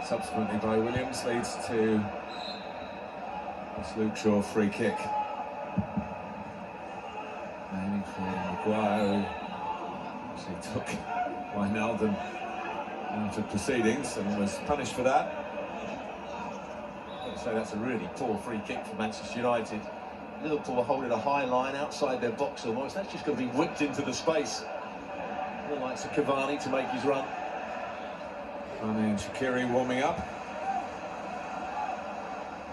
subsequently by Williams, leads to this Luke Shaw free kick. Aiming for Maguire, who actually took Wijnaldum out of proceedings and was punished for that. So that's a really poor free kick for Manchester United. Liverpool are holding a high line outside their box almost. That's just going to be whipped into the space. The likes of Cavani to make his run. Mane and Shaqiri warming up.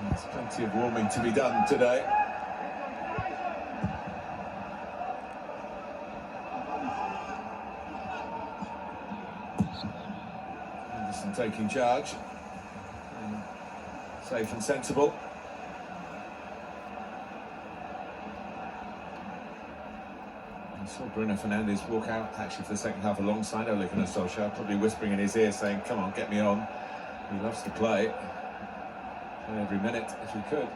There's plenty of warming to be done today. Henderson taking charge. Safe and sensible. I saw Bruno Fernandes walk out actually for the second half alongside Ole Gunnar Solskjaer, probably whispering in his ear saying, come on, get me on. He loves to play every minute if he could.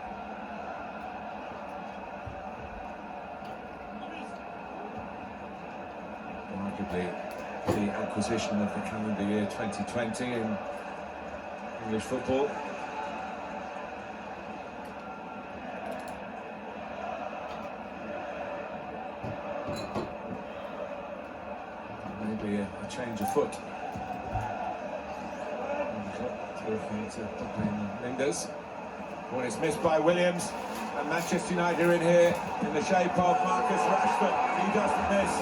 Arguably the acquisition of the calendar year 2020 in English football. Maybe a change of foot. Talking to Linders. When it's missed by Williams, and Manchester United are in here in the shape of Marcus Rashford. He doesn't miss.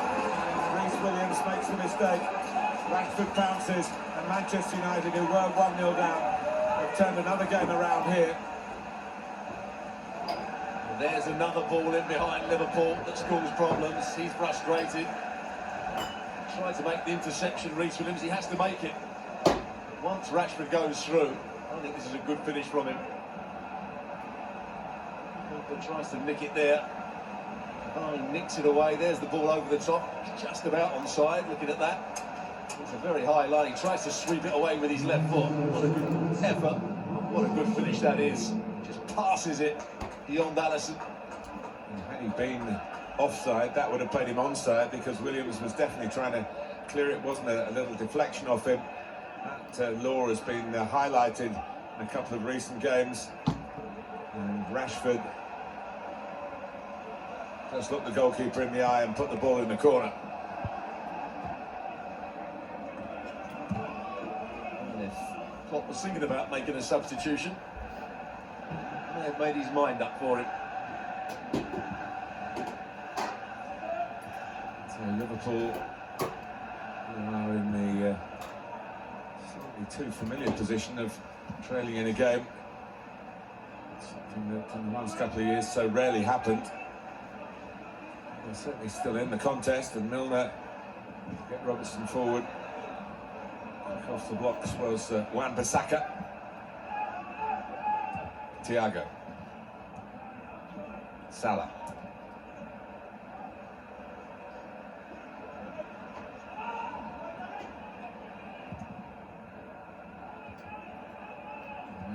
Reece Williams makes the mistake. Rashford pounces, and Manchester United, who were 1-0 down, have turned another game around here. There's another ball in behind Liverpool that's caused problems. He's frustrated. Tried to make the interception, Reece Williams. He has to make it. Once Rashford goes through, I think this is a good finish from him. But tries to nick it there. Oh, he nicks it away. There's the ball over the top. Just about onside, looking at that. It's a very high line. He tries to sweep it away with his left foot. What a good effort. What a good finish that is. Just passes it beyond Alisson. Had he been offside, that would have played him onside, because Williams was definitely trying to clear it. Wasn't a little deflection off him. That law has been highlighted in a couple of recent games. And Rashford just looked the goalkeeper in the eye and put the ball in the corner. And if Klopp was thinking about making a substitution, he may have made his mind up for it. So Liverpool are in the slightly too familiar position of trailing in a game. Something that in the last couple of years so rarely happened. They're certainly still in the contest, and Milner get Robertson forward. Off the blocks was Wan-Bissaka. Thiago. Salah.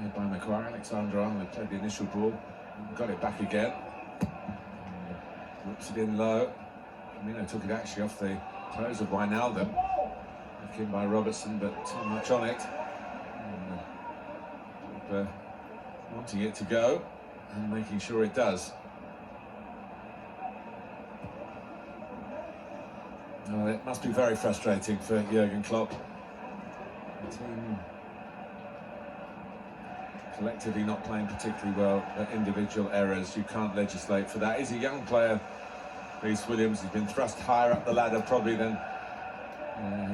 Made by Maguire. Alexander-Arnold played the initial ball, got it back again. Whips it in low. Firmino took it actually off the toes of Wijnaldum. Back in by Robertson, but too much on it. And, wanting it to go and making sure it does. Oh, it must be very frustrating for Jurgen Klopp. The team collectively not playing particularly well, but individual errors, you can't legislate for that. He's a young player, Reece Williams. He's been thrust higher up the ladder probably than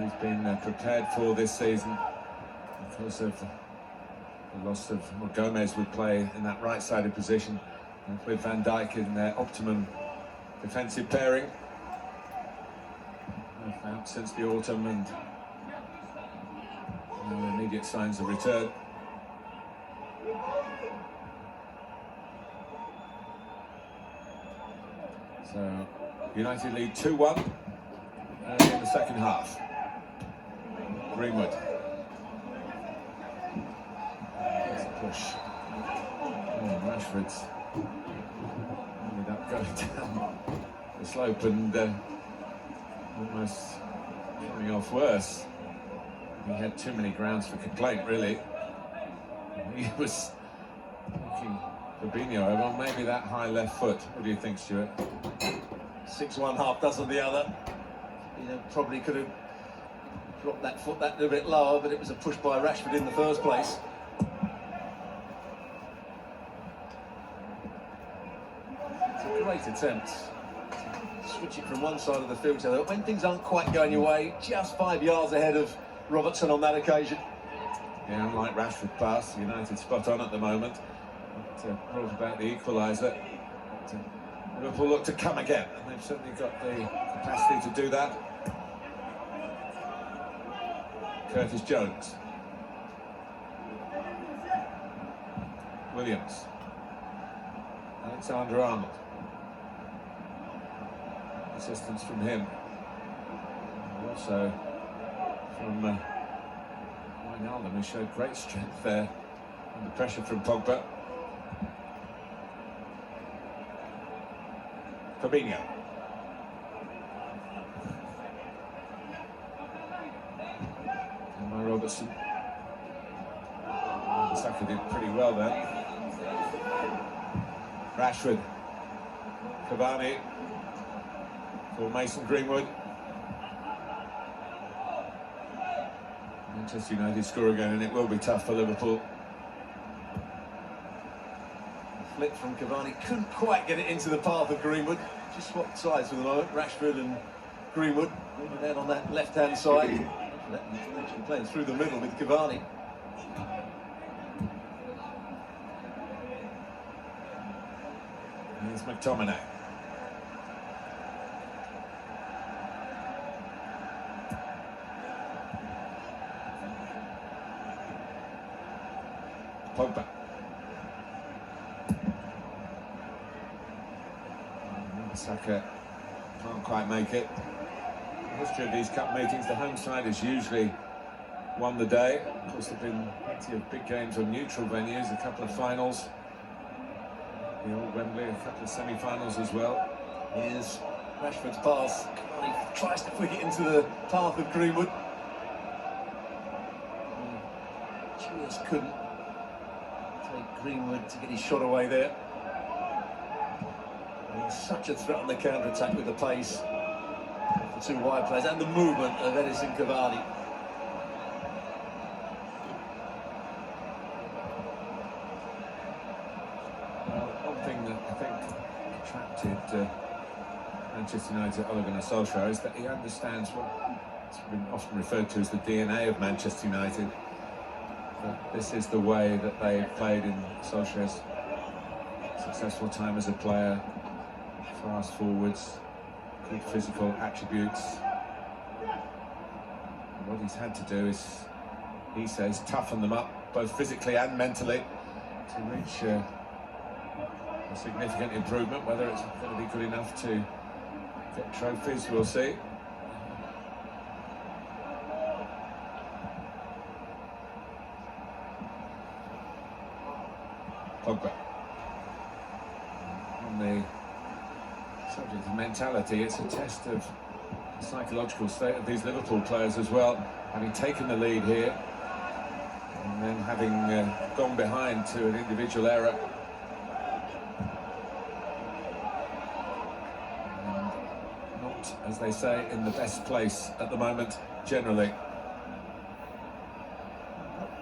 he's been prepared for this season, because of the loss of Gomez would play in that right-sided position, and with Van Dijk in their optimum defensive pairing. Out since the autumn, and no immediate signs of return. So United lead 2-1 in the second half. Greenwood. There's a push. Oh, Rashford's ended up going down the slope and almost coming off worse. He had too many grounds for complaint, really. He was looking Fabinho over, maybe that high left foot. What do you think, Stuart? 6 one, half dozen the other. You know, probably could have dropped that foot that little bit lower, but it was a push by Rashford in the first place. It's a great attempt to switch it from one side of the field to the other. When things aren't quite going your way, just 5 yards ahead of Robertson on that occasion. Yeah, unlike Rashford pass, United spot on at the moment. But, brought about the equaliser. Liverpool look to come again, and they've certainly got the capacity to do that. Curtis Jones. Williams. Alexander-Arnold. Assistance from him. And also from Wijnaldum, who showed great strength there under pressure from Pogba. Fabinho. And by Robertson. Saka did pretty well there. Rashford. Cavani. For Mason Greenwood. Manchester United score again, and it will be tough for Liverpool. Flick from Cavani, couldn't quite get it into the path of Greenwood. Just swapped sides for the moment. Rashford and Greenwood moving down on that left-hand side. Actually playing through the middle with Cavani. Here's McTominay. Pogba. Saka can't quite make it. The history of these cup meetings, the home side has usually won the day. Of course, there have been plenty of big games on neutral venues, a couple of finals. The old Wembley, a couple of semi-finals as well. Here's Rashford's pass. Cavani tries to flick it into the path of Greenwood. Just couldn't take Greenwood to get his shot away there. Such a threat on the counter-attack with the pace of the two wide players and the movement of Edison Cavani. Well, one thing that I think attracted Manchester United, Ole Gunnar Solskjaer, is that he understands what's been often referred to as the DNA of Manchester United. That this is the way that they played in Solskjaer's successful time as a player. Fast forwards, good physical attributes. What he's had to do is, he says, toughen them up, both physically and mentally, to reach a significant improvement. Whether it's going to be good enough to get trophies, we'll see. Pogba. On the subject of mentality, it's a test of the psychological state of these Liverpool players as well, having taken the lead here and then having gone behind to an individual error. And not, as they say, in the best place at the moment, generally.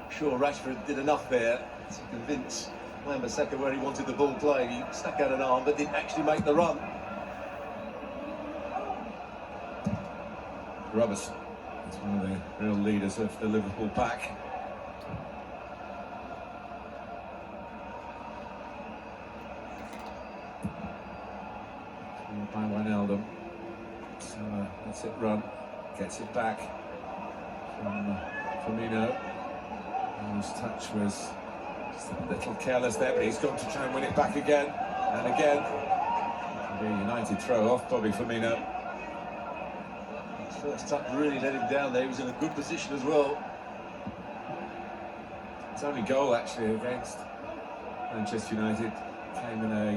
Sure, Rashford did enough there to convince Wan-Bissaka where he wanted the ball played. He stuck out an arm but didn't actually make the run. Robertson is one of the real leaders of the Liverpool pack. By Wijnaldum. So lets it run, gets it back from Firmino, whose touch was just a little careless there, but he's got to try and win it back again and again. The United throw off Bobby Firmino. First touch really let him down there. He was in a good position as well. His only goal actually against Manchester United came in a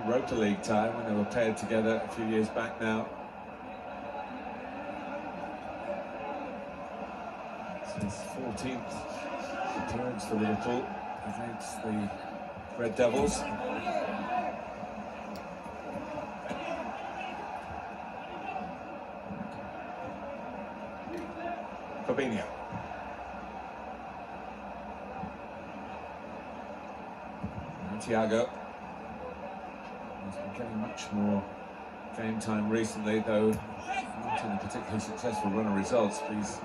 Europa League time when they were paired together a few years back now. It's his 14th appearance for Liverpool. against the Red Devils. Fabinho. And Thiago. He's been getting much more game time recently, though not in a particularly successful run of results, but he's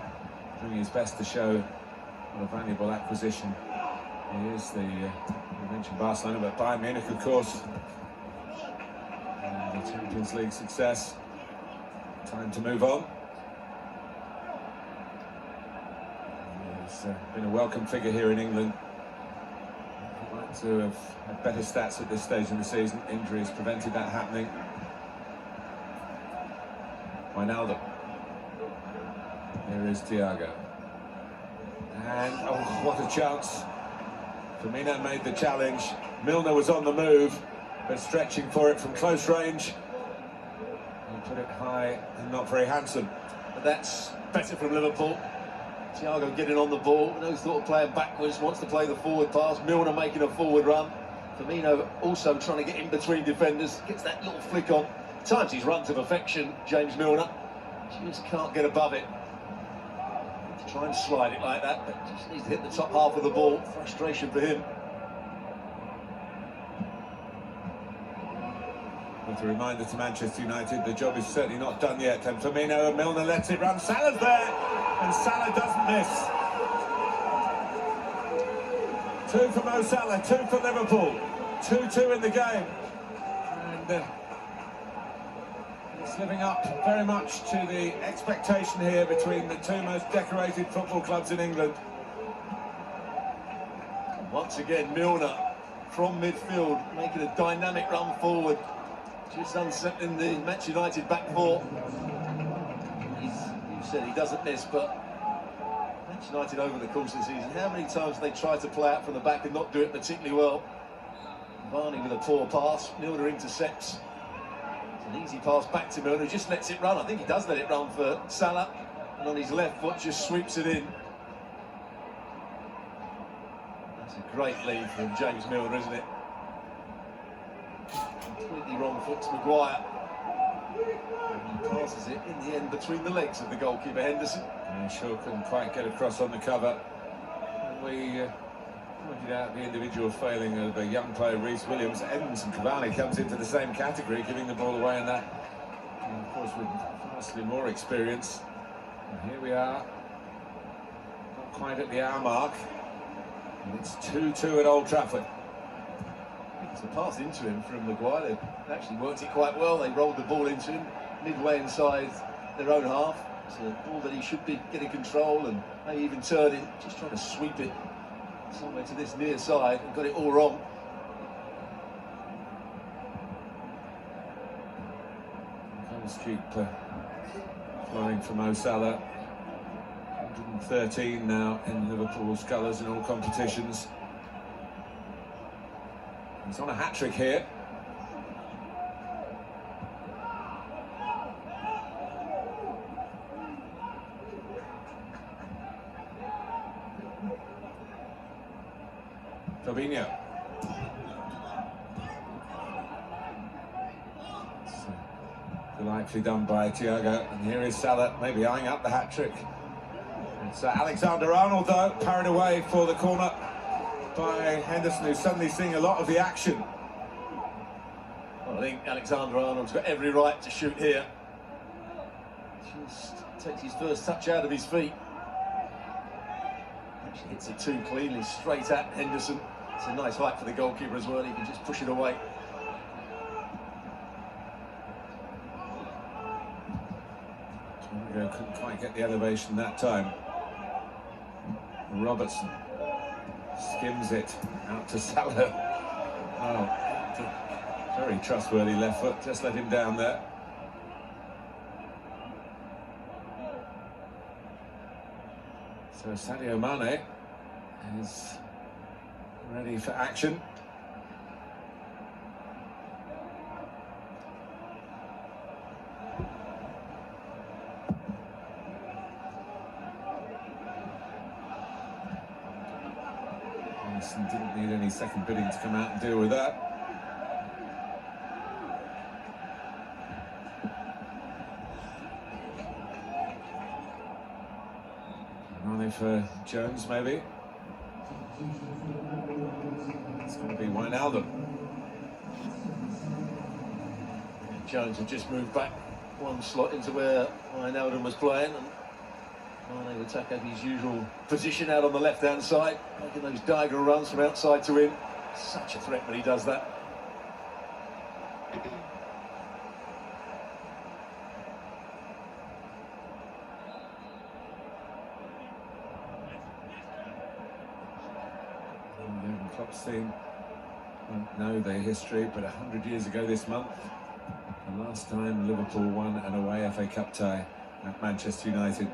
doing his best to show what a valuable acquisition he is. You mentioned Barcelona, but Bayern Munich, of course, and the Champions League success. Time to move on. He's been a welcome figure here in England. He'd like to have had better stats at this stage in the season. Injuries prevented that happening. Wijnaldum. Here is Thiago. And, oh, what a chance. Firmino made the challenge. Milner was on the move, but stretching for it from close range. He put it high and not very handsome. But that's better from Liverpool. Thiago getting on the ball, no thought of playing backwards, wants to play the forward pass. Milner making a forward run. Firmino also trying to get in between defenders, gets that little flick on. At times he's run to perfection, James Milner. Just can't get above it. Try and slide it like that, but just needs to hit the top half of the ball. Frustration for him. With a reminder to Manchester United, the job is certainly not done yet. And Firmino and Milner lets it run. Salah's there, and Salah doesn't miss. 2 for Mo Salah, 2 for Liverpool. 2-2 in the game. And it's living up very much to the expectation here between the two most decorated football clubs in England. Once again, Milner from midfield, making a dynamic run forward. Just unsettling the Manchester United back four. You said he doesn't miss, but Manchester United over the course of the season, how many times have they tried to play out from the back and not do it particularly well? Varney with a poor pass, Milner intercepts. It's an easy pass back to Milner, just lets it run. I think he does let it run for Salah, and on his left foot just sweeps it in. That's a great lead from James Milner, isn't it? Completely wrong foot to Maguire. And he passes it in the end between the legs of the goalkeeper Henderson. And Shaw couldn't quite get across on the cover. And we pointed out the individual failing of a young player, Reece Williams. Evans and Cavani comes into the same category, giving the ball away in that. And of course, with vastly more experience. And here we are, not quite at the hour mark. And it's 2-2 at Old Trafford. It's a pass into him from Maguire. They actually worked it quite well. They rolled the ball into him midway inside their own half. It's a ball that he should be getting control and maybe even turn it, just trying to sweep it somewhere to this near side and got it all wrong. Comes keep flying for Mo Salah. 113 now in Liverpool's colours in all competitions. He's on a hat-trick here. Fabinho. Delightfully done by Thiago. And here is Salah, maybe eyeing up the hat-trick. It's Alexander-Arnold, though, parried away for the corner by Henderson, who's suddenly seeing a lot of the action. Well, I think Alexander-Arnold's got every right to shoot here. Just takes his first touch out of his feet. Actually hits it too cleanly, straight at Henderson. It's a nice height for the goalkeeper as well, he can just push it away. Thiago couldn't quite get the elevation that time. Robertson skims it out to Salah. Oh, very trustworthy left foot, just let him down there. So Sadio Mane is ready for action. Robertson didn't need any second bidding to come out and deal with that. Running for Jones, maybe. It's going to be Wijnaldum. Jones had just moved back one slot into where Wijnaldum was playing, and Mane would take up his usual position out on the left-hand side, making those diagonal runs from outside to in. Such a threat when he does that. Klopp's team won't know their history, but 100 years ago this month, the last time Liverpool won an away FA Cup tie at Manchester United.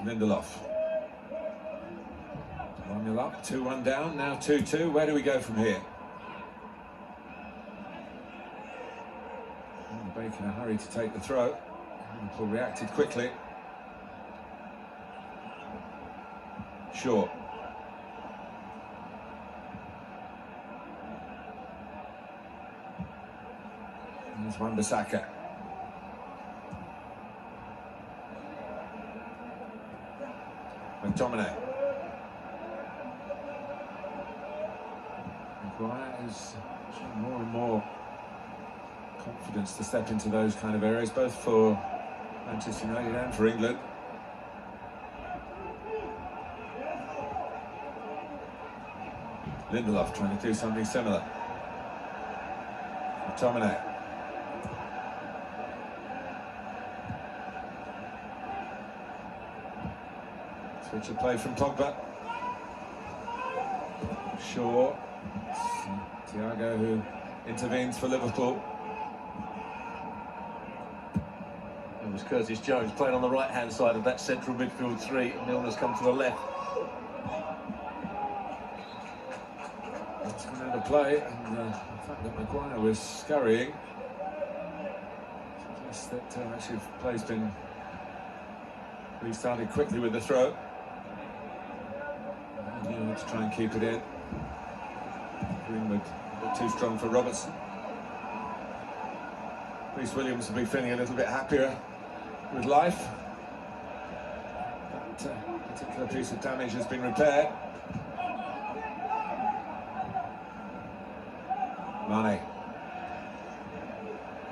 Lindelof. 1-0 up, 2-1 down, now 2-2. Where do we go from here? Baker in a hurry to take the throw. Liverpool reacted quickly. Short. There's Wan-Bissaka. McTominay. Maguire is showing more and more confidence to step into those kind of areas, both for Manchester United and for England. Lindelof trying to do something similar. McTominay. Switch of play from Pogba. Shaw. Thiago who intervenes for Liverpool. It was Curtis Jones playing on the right-hand side of that central midfield three, and Milner's come to the left. That's gone out of play, and the fact that Maguire was scurrying suggests that actually play's been restarted quickly with the throw. And to try and keep it in. Greenwood a bit too strong for Robertson. Reece Williams will be feeling a little bit happier with life. That particular piece of damage has been repaired. Mane.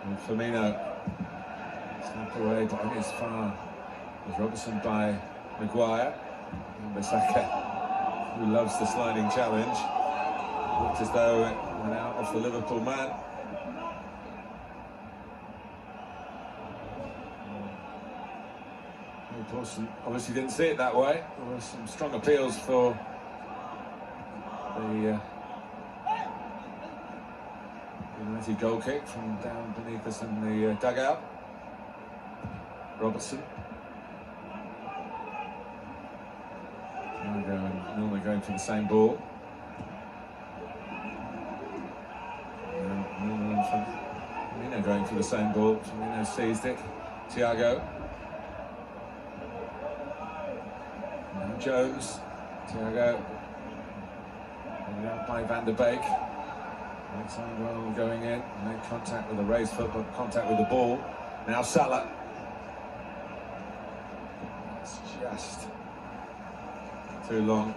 And Firmino. Snapped away, but only as far as Robertson by Maguire. And Bissaka, who loves the sliding challenge. Looked as though it went out off the Liverpool man. Paulson obviously didn't see it that way. There were some strong appeals for the United goal kick from down beneath us in the dugout. Robertson. Thiago and Milner going for the same ball. Milner and Firmino going for the same ball. Firmino seized it. Thiago. Now Jones. Thiago. Out by Van der Beek. Alexander going in. Made contact with the raised foot, but contact with the ball. Now Salah. It's just too long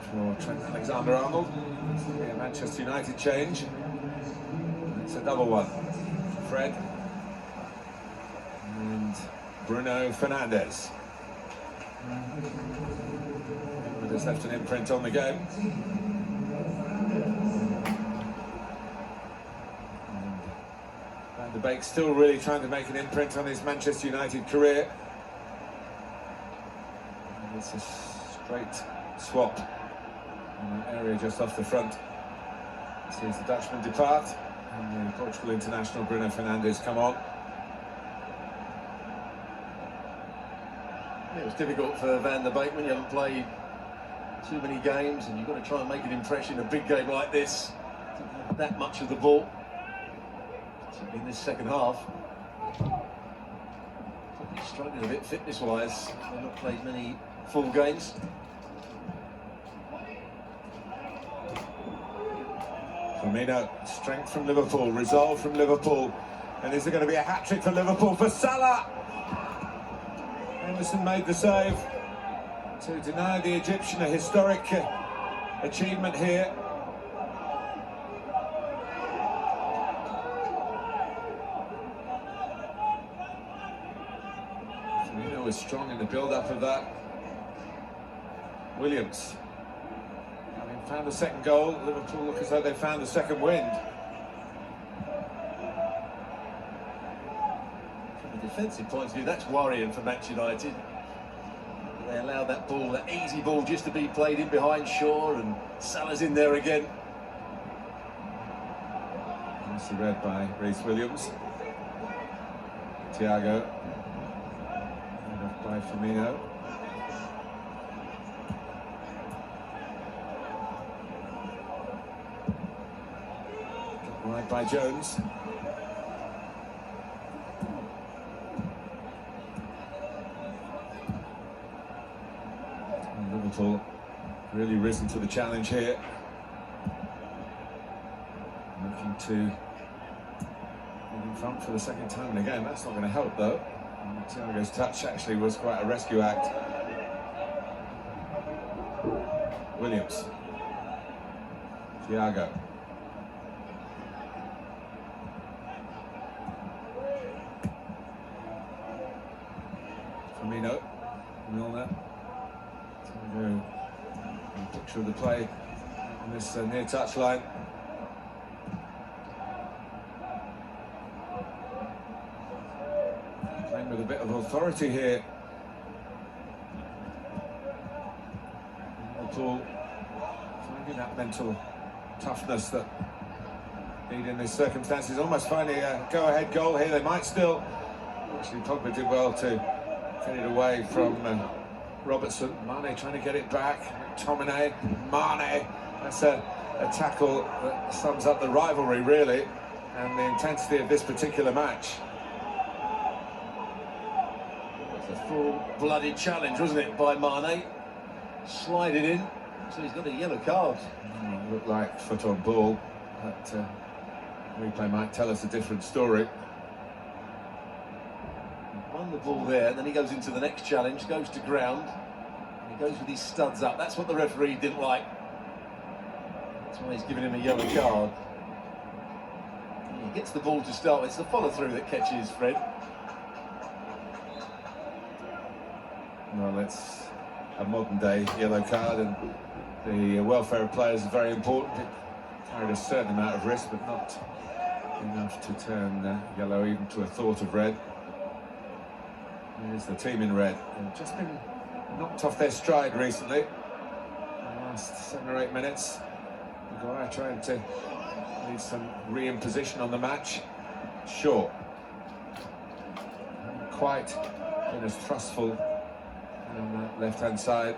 for Trent Alexander-Arnold. It's going to be a Manchester United change. It's a double one. Fred and Bruno Fernandes. But has left an imprint on the game. And Van der Beek still really trying to make an imprint on his Manchester United career. And it's a straight swap in that area just off the front. Sees the Dutchman depart and the Portugal international Bruno Fernandes come on. It was difficult for Van der Beek when you haven't played too many games and you've got to try and make an impression in a big game like this. Didn't have that much of the ball. Certainly in this second half. Probably struggling a bit fitness-wise. They've not played many full games. Firmino, strength from Liverpool, resolve from Liverpool. And is there going to be a hat-trick for Liverpool for Salah? Henderson made the save to deny the Egyptian a historic achievement here. Firmino was strong in the build-up of that. Williams, having found a second goal, Liverpool look as though they found a second wind. From a defensive point of view, that's worrying for Manchester United. They allowed that ball, that easy ball, just to be played in behind Shaw, and Salah's in there again. Nicely read by Reece Williams. Thiago, by Firmino. Right by Jones. And Liverpool really risen to the challenge here. Looking to get in front for the second time and again. That's not going to help though. And Thiago's touch actually was quite a rescue act. Williams. Thiago. Firmino, Milner, a picture of the play on this near touch line. Playing with a bit of authority here. Liverpool finding that mental toughness that need in these circumstances. Almost finding a go-ahead goal here. They might still. Actually, Pogba did well to get it away from Robertson. Mane trying to get it back. McTominay, Mane. That's a tackle that sums up the rivalry, really, and the intensity of this particular match. It's a full-blooded challenge, wasn't it, by Mane? Slide it in, so he's got a yellow card. Looked like foot on ball, but replay might tell us a different story. Won the ball there, and then he goes into the next challenge, goes to ground, and he goes with his studs up. That's what the referee didn't like. That's why he's giving him a yellow card. He gets the ball to start with. It's the follow-through that catches Fred. Well, it's a modern-day yellow card, and the welfare of players is very important. It carried a certain amount of risk, but not enough to turn yellow even to a thought of red. Here's the team in red. They've just been knocked off their stride recently. In the last 7 or 8 minutes, Maguire trying to lead some re-imposition on the match. Shaw, haven't quite been as thrustful on that left-hand side,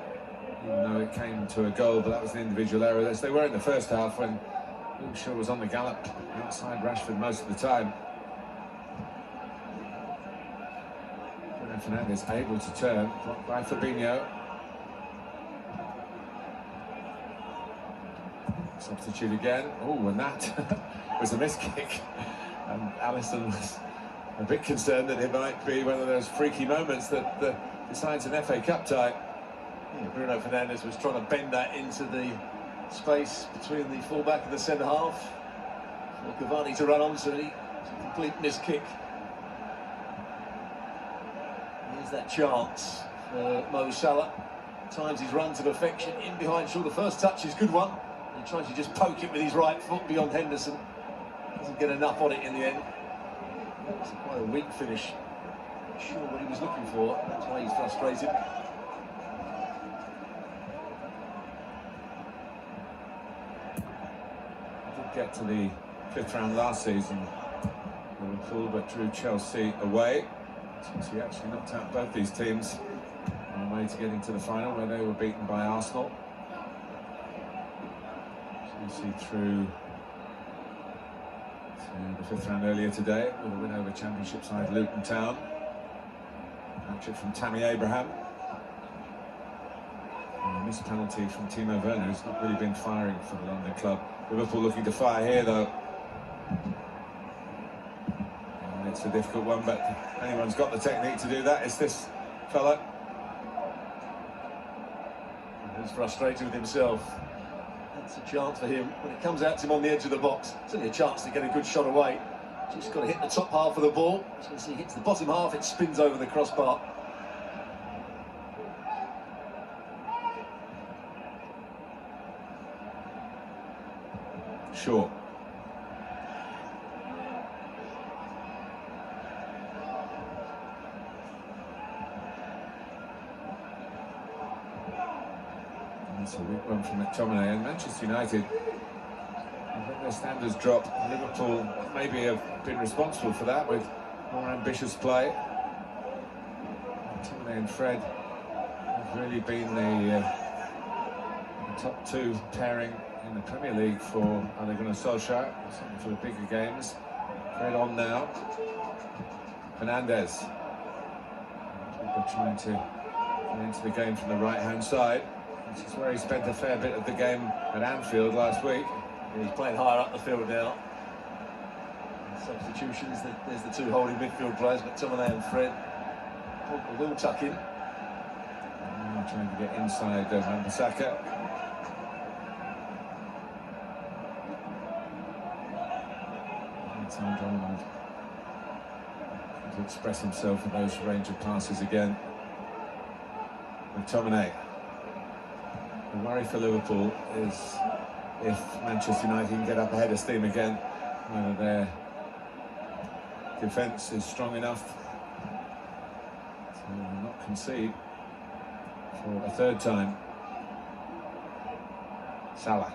even though it came to a goal, but that was an individual error, as they were in the first half when Luke Shaw was on the gallop outside Rashford most of the time. Fernandes able to turn, blocked by Fabinho. Substitute again. Oh, and that was a miss kick. And Alisson was a bit concerned that it might be one of those freaky moments that decides an FA Cup tie. Yeah, Bruno Fernandes was trying to bend that into the space between the fullback and the centre half for Cavani to run onto. It's a complete miss kick. Here's that chance for Mo Salah. Times his run to perfection in behind Shaw. The first touch is a good one. He tries to just poke it with his right foot beyond Henderson. Doesn't get enough on it in the end. It's quite a weak finish. Not sure what he was looking for. That's why he's frustrated. Did get to the 5th round last season, Liverpool, but drew Chelsea away. Chelsea actually knocked out both these teams on the way to getting to the final, where they were beaten by Arsenal. Chelsea through to the 5th round earlier today with a win over Championship side Luton Town. Hat-trick from Tammy Abraham. A missed penalty from Timo Werner, who's not really been firing for the London club. Liverpool looking to fire here, though. And it's a difficult one, but anyone's got the technique to do that. It's this fella. He's frustrated with himself. That's a chance for him. When it comes out to him on the edge of the box, it's only a chance to get a good shot away. Just got to hit the top half of the ball. As you can see, hits the bottom half, it spins over the crossbar. Sure. That's a weak one from McTominay. And Manchester United, I think their standards drop. Liverpool maybe have been responsible for that with more ambitious play. McTominay and Fred have really been the top two pairing in the Premier League for Ole Gunnar Solskjaer, certainly for the bigger games. Fred on now. Fernandes. People trying to get into the game from the right-hand side. This is where he spent a fair bit of the game at Anfield last week. He's playing higher up the field now. Substitutions, there's the two holding midfield players, McTominay and Fred. Pogba will tuck in. Trying to get inside Wan-Bissaka. Donald to express himself in those range of passes again. McTominay. The worry for Liverpool is if Manchester United can get up ahead of steam again, whether their defence is strong enough to not concede for a third time. Salah.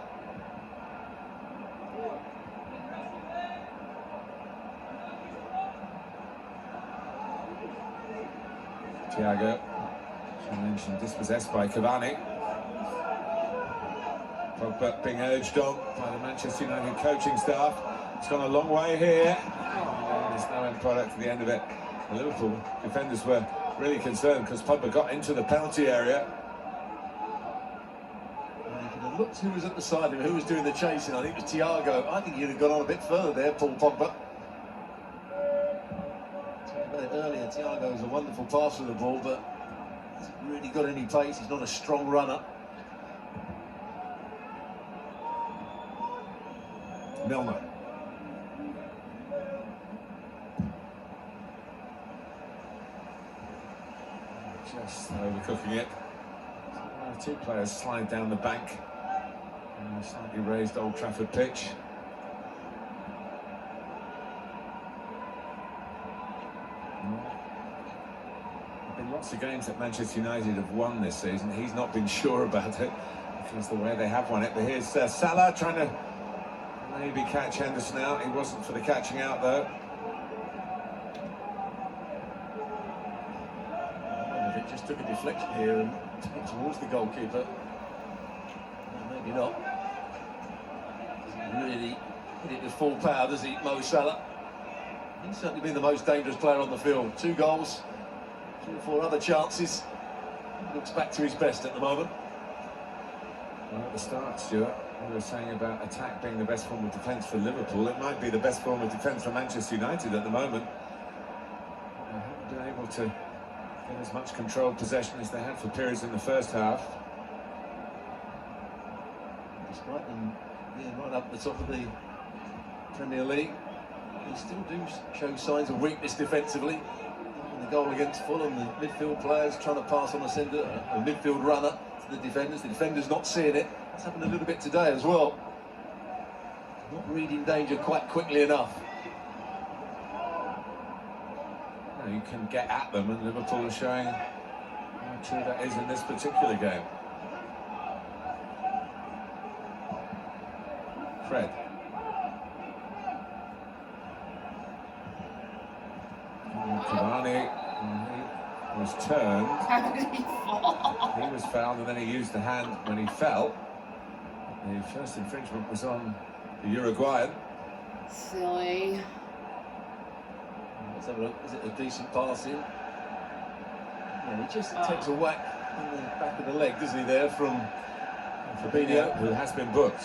Thiago, as I mentioned, dispossessed by Cavani. Pogba being urged on by the Manchester United coaching staff. It's gone a long way here. And there's no end product at the end of it. The Liverpool defenders were really concerned because Pogba got into the penalty area. You could have looked who was at the side of him, who was doing the chasing. I think it was Thiago. I think he'd have gone on a bit further there, Paul Pogba. Earlier, Thiago is a wonderful passer of the ball, but hasn't really got any pace. He's not a strong runner. Milner. Just overcooking it. Two players slide down the bank on a slightly raised Old Trafford pitch. Lots of games that Manchester United have won this season. He's not been sure about it because the way they have won it. But here's Salah trying to maybe catch Henderson out. He wasn't for the catching out though. If it just took a deflection here and took it towards the goalkeeper, maybe not. Doesn't really hit it with full power, does he, Mo Salah? He's certainly been the most dangerous player on the field. 2 goals. 3 or 4 other chances. He looks back to his best at the moment. Well, at the start, Stuart, we were saying about attack being the best form of defence for Liverpool. It might be the best form of defence for Manchester United at the moment. They haven't been able to get as much controlled possession as they had for periods in the first half. Despite them being right up the top of the Premier League, they still do show signs of weakness defensively. The goal against Fulham, the midfield players trying to pass on a midfield runner to the defenders not seeing it. That's happened a little bit today as well. Not reading danger quite quickly enough. Well, you can get at them, and Liverpool are showing how true that is in this particular game. Fred. Cavani, he was turned. How did he fall? He was fouled, and then he used the hand when he fell. The first infringement was on the Uruguayan. Silly. Let's have a look. Is it a decent pass in? Yeah, he just takes a whack in the back of the leg, doesn't he, there from Fabinho, who has been booked.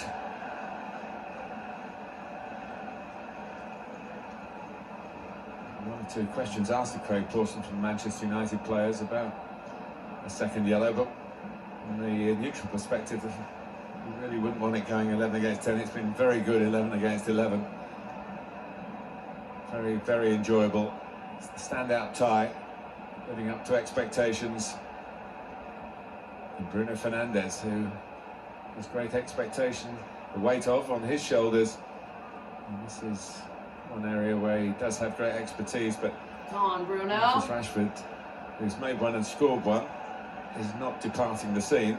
One or two questions asked to Craig Pawson from Manchester United players about a second yellow, but from the neutral perspective, you really wouldn't want it going 11 against 10. It's been very good 11 against 11. Very, very enjoyable. It's the standout tie, living up to expectations. And Bruno Fernandes, who has great expectation, the weight of on his shoulders. And this is one area where he does have great expertise, but Come on, Bruno. Marcus Rashford, who's made one and scored one, is not departing the scene.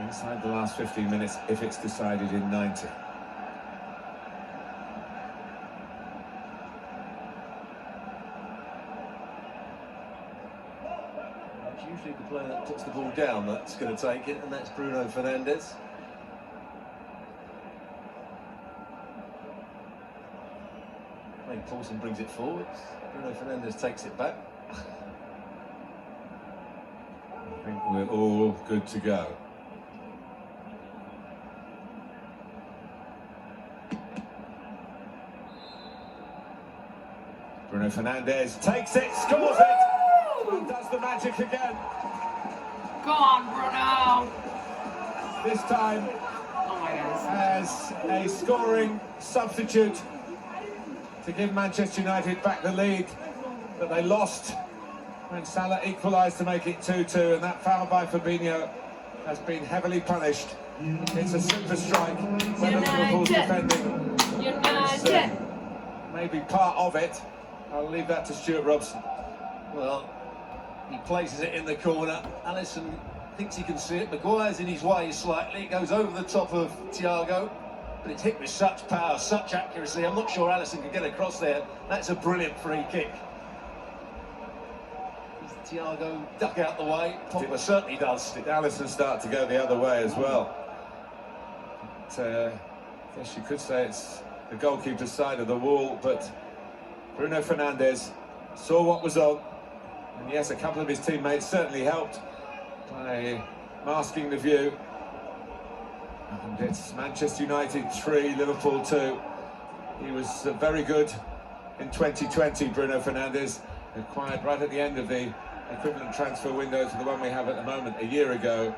Inside the last 15 minutes, if it's decided in 90. It's usually the player that puts the ball down that's going to take it, and that's Bruno Fernandes. Craig Pawson brings it forward. Bruno Fernandes takes it back. I think we're all good to go. Bruno Fernandes takes it, scores it, and does the magic again. Go on, Bruno. This time Oh my goodness. as a scoring substitute to give Manchester United back the lead that they lost when Salah equalised to make it 2-2, and that foul by Fabinho has been heavily punished. It's a super strike. Whether Liverpool's defending is maybe part of it. I'll leave that to Stuart Robson. Well, he places it in the corner. Alisson thinks he can see it. Maguire's in his way slightly. It goes over the top of Thiago, but it's hit with such power, such accuracy. I'm not sure Alisson can get across there. That's a brilliant free kick. Does Thiago duck out the way? Pogba certainly does. Did Alisson start to go the other way as well? But, I guess you could say it's the goalkeeper's side of the wall, but Bruno Fernandes saw what was on, and yes, a couple of his teammates certainly helped by masking the view. And it's Manchester United 3, Liverpool 2. He was very good in 2020, Bruno Fernandes, acquired right at the end of the equivalent transfer window to the one we have at the moment a year ago,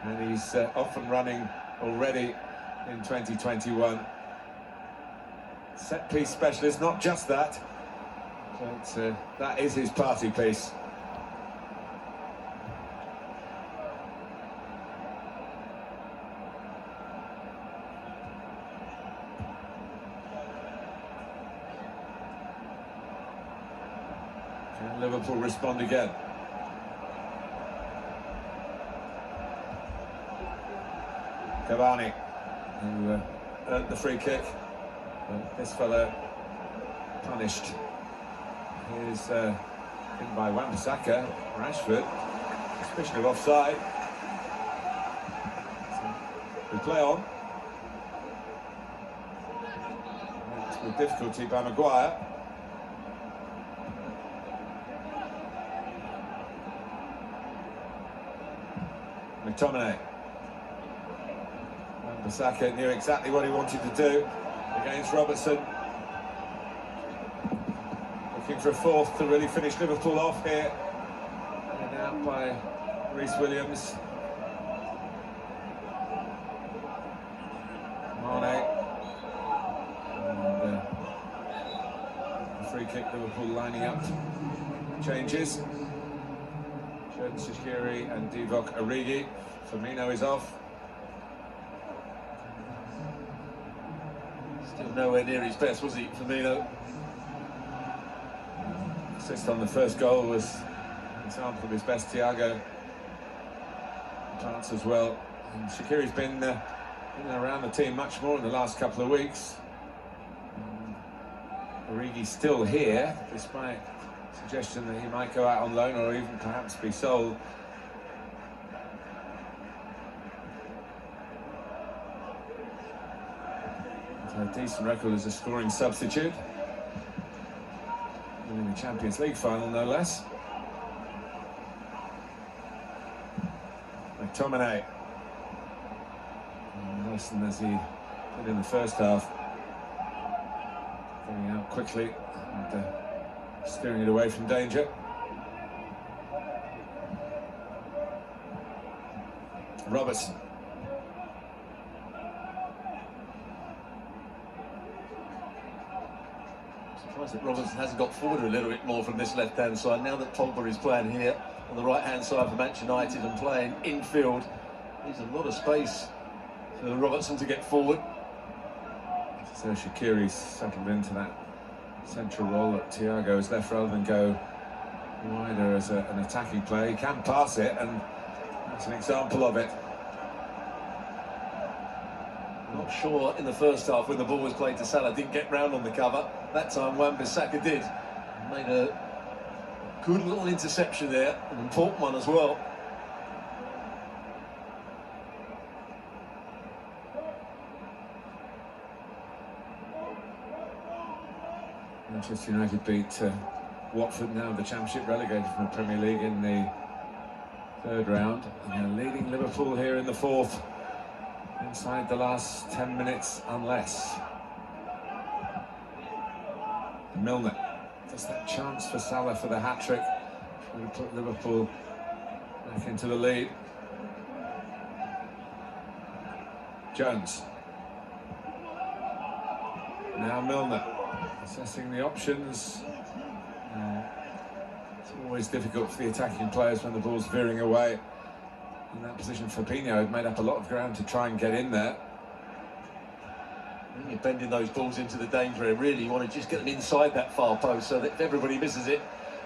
and he's off and running already in 2021. Set piece specialist, not just that, but that is his party piece. Can Liverpool respond again? Cavani, who earned the free kick. This fellow punished. Here's in by Wan-Bissaka, Rashford, suspicion of offside. So we play on. With difficulty by Maguire. McTominay. Wan-Bissaka knew exactly what he wanted to do against Robertson. Looking for a fourth to really finish Liverpool off here. And out by Reece Williams. Mane. And the free kick, Liverpool lining up changes. Xherdan Shaqiri and Divock Origi. Firmino is off. Still nowhere near his best, was he, Firmino? Assist on the first goal was an example of his best. Thiago chance as well. And Shaqiri's been in and around the team much more in the last couple of weeks. Origi's still here, despite suggestion that he might go out on loan or even perhaps be sold. A decent record as a scoring substitute. in the Champions League final, no less. McTominay. Less than as he did in the first half. Getting out quickly and steering it away from danger. Robertson. Surprised that Robertson hasn't got forward a little bit more from this left-hand side. Now that Pogba is playing here on the right-hand side for Manchester United and playing infield, there's a lot of space for Robertson to get forward. So Shaqiri's settled into that central role that Thiago has left rather than go wider as an attacking player. He can pass it, and that's an example of it. Not sure in the first half when the ball was played to Salah, didn't get round on the cover. That time Wan-Bissaka did. Made a good little interception there, an important one as well. Manchester United beat Watford, now the Championship, relegated from the Premier League in the third round. And they're leading Liverpool here in the fourth, inside the last 10 minutes unless. Milner, just that chance for Salah for the hat-trick. Would put Liverpool back into the lead. Jones. Now Milner, assessing the options. It's always difficult for the attacking players when the ball's veering away. In that position, Fabinho had made up a lot of ground to try and get in there. When you're bending those balls into the danger area, really you want to just get them inside that far post so that if everybody misses it,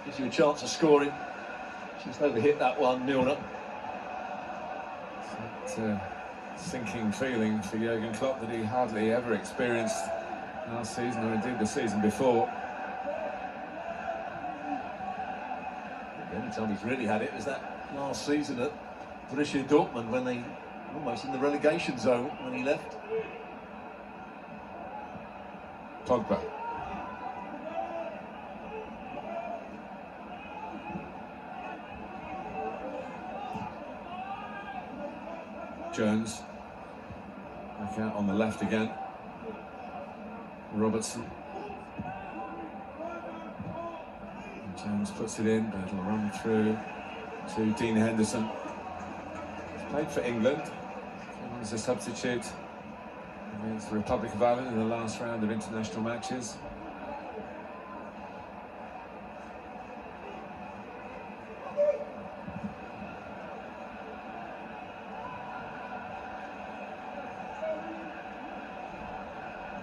gives you a chance of scoring. Just overhit that one, Milner. It's that sinking feeling for Jurgen Klopp that he hardly ever experienced last season, or indeed the season before. The only time he's really had it was that last season at Borussia Dortmund when they were almost in the relegation zone when he left. Pogba. Jones. Back out on the left again. Robertson. And Jones puts it in, but it'll run through to Dean Henderson. He's played for England. He was a substitute against the Republic of Ireland in the last round of international matches.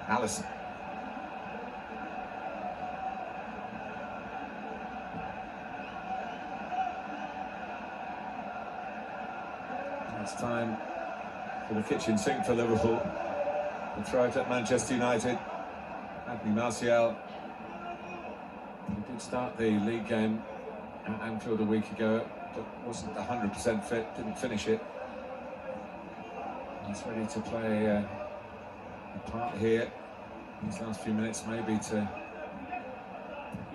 Alisson. It's time for the kitchen sink for Liverpool. The throw it at Manchester United. Anthony Martial. He did start the league game at Anfield a week ago, but wasn't 100% fit, didn't finish it. He's ready to play a part here in these last few minutes, maybe to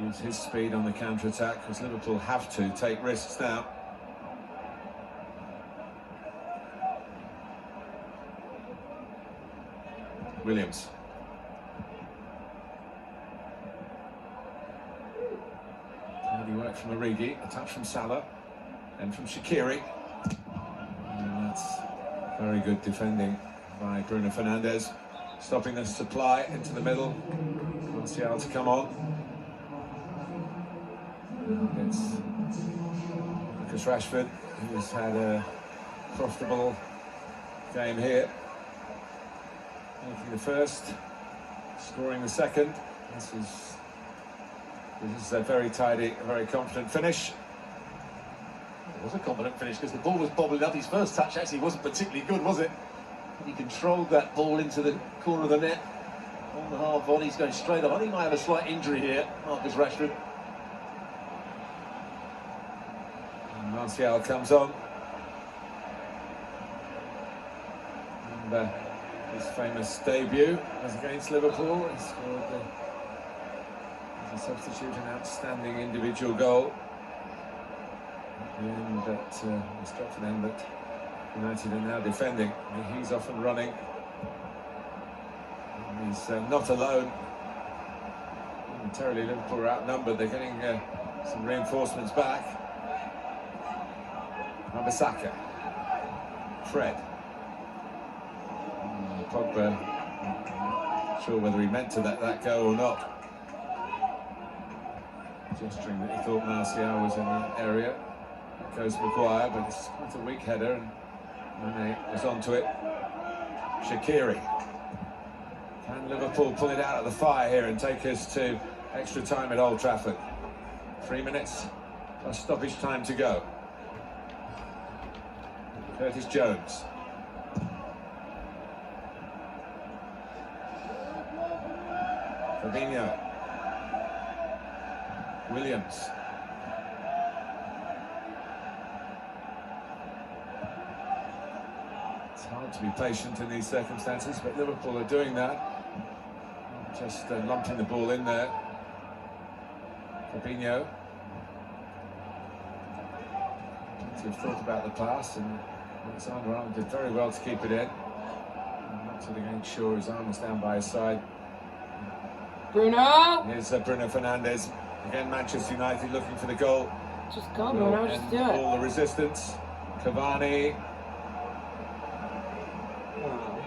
use his speed on the counter-attack, because Liverpool have to take risks now. Williams. Hardy work from Origi, a touch from Salah, and from Shaqiri. And that's very good defending by Bruno Fernandes, stopping the supply into the middle. Martial to come on. And it's Marcus Rashford, who's had a profitable game here. Making the first, scoring the second. This is a very tidy, very confident finish. It was a confident finish because the ball was bobbling up. His first touch actually wasn't particularly good, was it? He controlled that ball into the corner of the net. On the hard volley, he's going straight up. I think he might have a slight injury here, Marcus Rashford. And Martial comes on. And his famous debut was against Liverpool. He scored his To substitute an outstanding individual goal. And that struck for them, but United are now defending. He's off and running. And he's not alone. Momentarily, Liverpool are outnumbered. They're getting some reinforcements back. Ambasaka. Fred. Pogba. Not sure whether he meant to let that go or not. Gesturing that he thought Martial was in the area. That goes Maguire, but it's quite a weak header, and Mane was onto it. Shaqiri. Can Liverpool pull it out of the fire here and take us to extra time at Old Trafford? 3 minutes plus stoppage time to go. Curtis Jones. Fabinho. Williams. It's hard to be patient in these circumstances, but Liverpool are doing that. Just lumping the ball in there. Fabinho. Plenty of thought about the pass, and Alexander-Arnold did very well to keep it in. Not till again Shaw, his arm was down by his side. Bruno! Here's Bruno Fernandes. Again, Manchester United looking for the goal. Just go, Bruno, just do it. All the resistance. Cavani. Wow.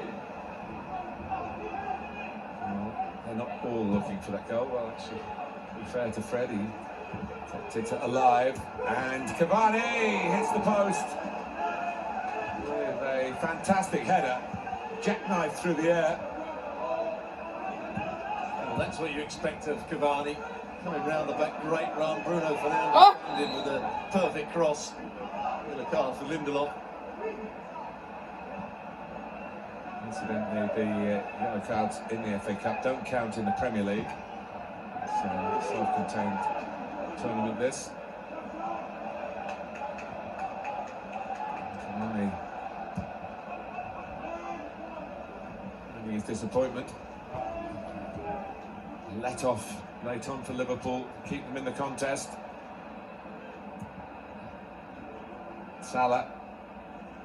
Well, they're not all looking for that goal. Well, actually, to be fair to Fred, he kept it alive. And Cavani hits the post with a fantastic header. Jackknife through the air. Well, that's what you expect of Cavani. Coming round the back, great run. Bruno Fernandes found in with a perfect cross. With a card for Lindelof. Incidentally, the yellow cards in the FA Cup don't count in the Premier League. It's a self-contained tournament, this. Cavani. Maybe his disappointment. Let off late on for Liverpool, keep them in the contest. Salah,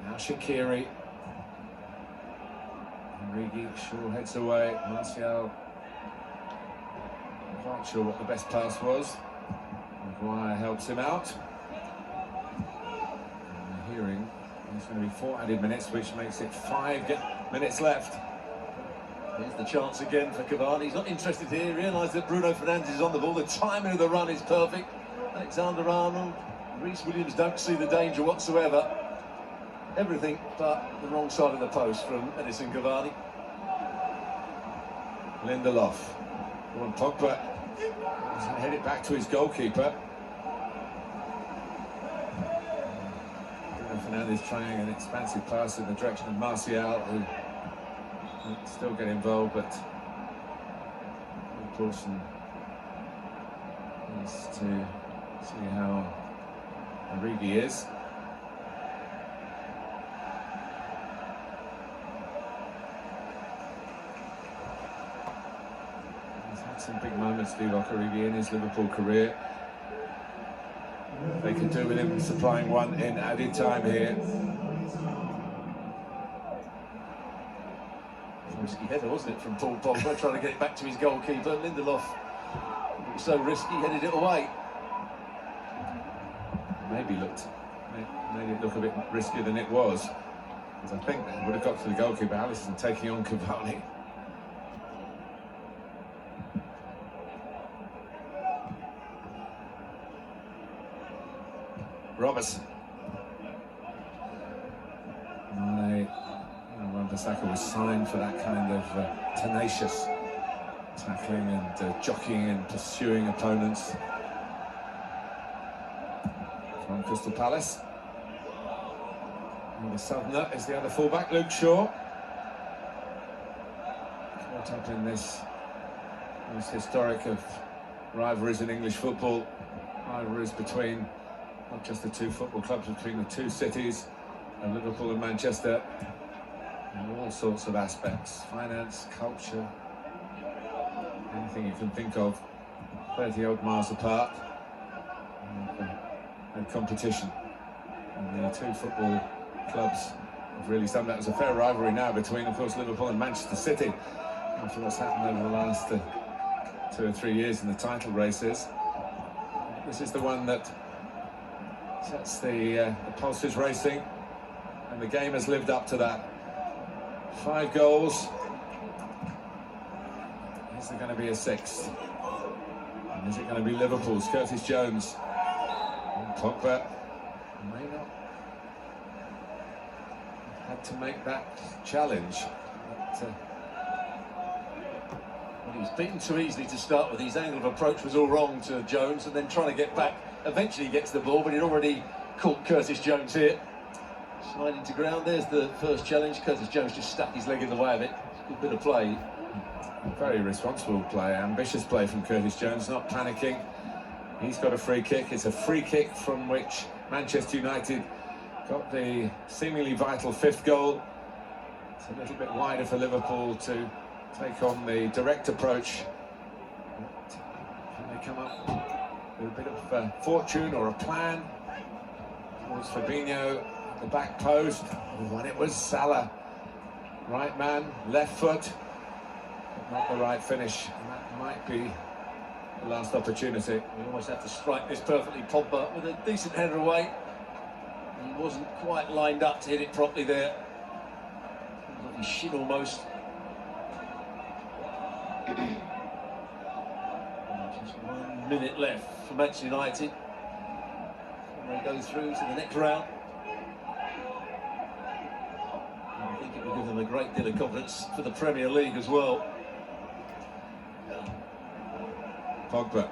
now Shaqiri. Origi, Shaw heads away. Martial, not quite sure what the best pass was. Maguire helps him out. And we're hearing there's going to be 4 added minutes, which makes it 5 minutes left. Here's the chance again for Cavani. He's not interested here. He realised that Bruno Fernandes is on the ball. The timing of the run is perfect. Alexander-Arnold, Reece Williams don't see the danger whatsoever. Everything but the wrong side of the post from Edison Cavani. Lindelof. Go on, Pogba. Doesn't head it back to his goalkeeper. Bruno Fernandes trying an expansive pass in the direction of Martial, who still get involved, but of course needs to see how Origi is. He's had some big moments, Divock Origi, in his Liverpool career. They could do with him supplying one in added time here. Risky header, wasn't it, from Paul Pogba, trying to get it back to his goalkeeper. Lindelof, it was so risky, headed it away. Made it look a bit riskier than it was, because I think that would have got to the goalkeeper. Alisson taking on Cavani. Robertson. Ambasaka was signed for that kind of tenacious tackling and jockeying and pursuing opponents. From Crystal Palace. And the southerner is the other fullback, Luke Shaw. Caught up in this most historic of rivalries in English football. Rivalries between not just the two football clubs, between the two cities of Liverpool and Manchester. In all sorts of aspects, finance, culture, anything you can think of. 30-odd miles apart. And competition. And the two football clubs have really summed up as a fair rivalry now between, of course, Liverpool and Manchester City, after what's happened over the last 2 or 3 years in the title races. This is the one that sets the pulses racing, and the game has lived up to that. 5 goals. Is there going to be a 6th? And is it going to be Liverpool's? Curtis Jones. And Pogba may not have had to make that challenge. But, well, he was beaten too easily to start with. His angle of approach was all wrong to Jones, and then trying to get back. Eventually he gets the ball, but he'd already caught Curtis Jones here. Sliding to ground, there's the first challenge. Curtis Jones just stuck his leg in the way of it. Good bit of play. Very responsible play, ambitious play from Curtis Jones, not panicking. He's got a free kick. It's a free kick from which Manchester United got the seemingly vital 5th goal. It's a little bit wider for Liverpool to take on the direct approach. Can they come up with a bit of fortune or a plan? Towards Fabinho at the back post. And it was Salah. Right man, left foot. Not the right finish, and that might be the last opportunity. We almost have to strike this perfectly. Pogba with a decent header away. He wasn't quite lined up to hit it properly there. Like he should almost. Just 1 minute left for Manchester United. And they go through to the next round. And I think it will give them a great deal of confidence for the Premier League as well. Pogba.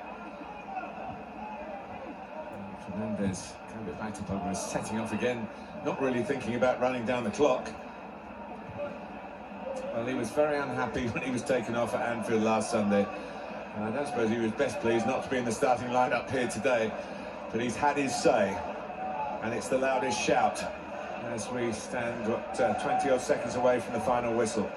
Fernandes can get back to Pogba, setting off again, not really thinking about running down the clock. Well, he was very unhappy when he was taken off at Anfield last Sunday. And I don't suppose he was best pleased not to be in the starting lineup here today. But he's had his say, and it's the loudest shout as we stand 20-odd seconds away from the final whistle.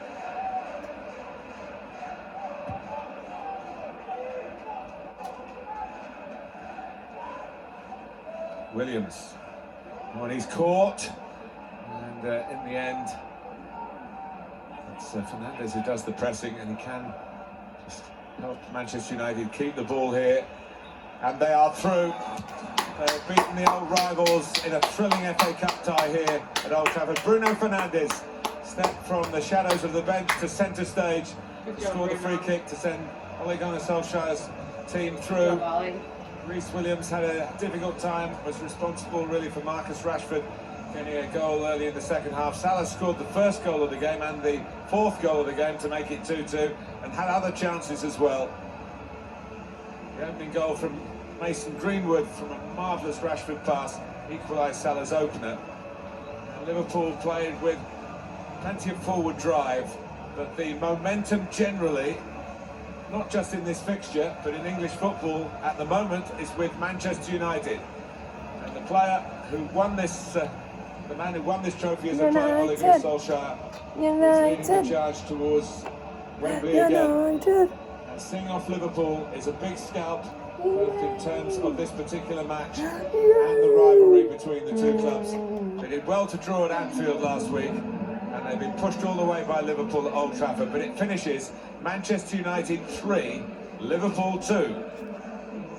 Williams, when he's caught, and in the end, it's Fernandes who does the pressing, and he can just help Manchester United keep the ball here, and they are through. They've beaten the old rivals in a thrilling FA Cup tie here at Old Trafford. Bruno Fernandes stepped from the shadows of the bench to centre stage, scored the free kick to send Ole Gunnar Solskjaer's team through. Reece Williams had a difficult time, was responsible really for Marcus Rashford getting a goal early in the second half. Salah scored the first goal of the game and the 4th goal of the game to make it 2-2, and had other chances as well. The opening goal from Mason Greenwood from a marvellous Rashford pass equalised Salah's opener. And Liverpool played with plenty of forward drive, but the momentum generally, not just in this fixture, but in English football at the moment, is with Manchester United. And the player who won this, the man who won this trophy as a player, Ole Gunnar Solskjaer, is leading the charge towards Wembley again. And seeing off Liverpool is a big scalp, both in terms of this particular match and the rivalry between the two clubs. They did well to draw at Anfield last week, and they've been pushed all the way by Liverpool at Old Trafford, but it finishes Manchester United 3, Liverpool 2.